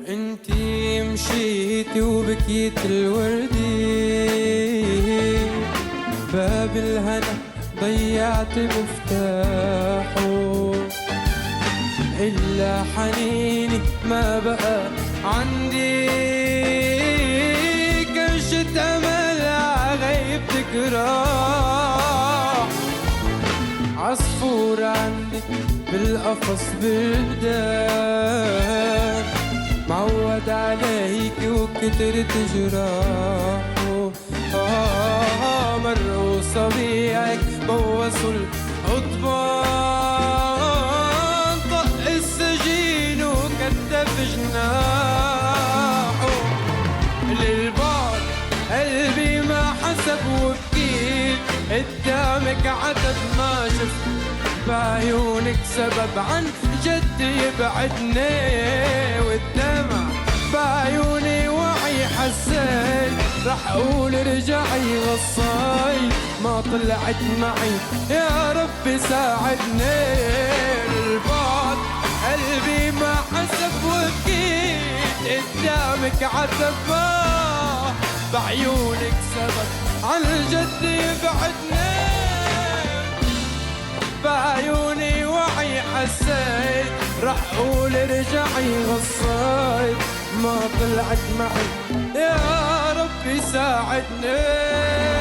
انتي مشيتي وبكيت الوردي، باب الهنا ضيعت مفتاحه، إلا حنيني ما بقى عندي، كرشة أمل عغيبتك راح، عصفور عندك بالقفص بردان، معود عليك وكترت جراحه، مروا صبيعك بوصوا القضبان، طق السجين وكتف جناحه، للبعد قلبي ما حسب وبكيت، قدامك عتب ما شفت، بعيونك سبب عن جد يبعدني، والدمع بعيوني وعي حسيت، رح اقول رجعي غصاي ما طلعت معي، يا رب ساعدني، البعد قلبي ما حسب وبكيت، قدامك عتب بعيونك سبب عن جد يبعدني، بعيوني وعي حسيت، رح اقول رجعي غصيت ما طلعت معي، يا ربي ساعدني.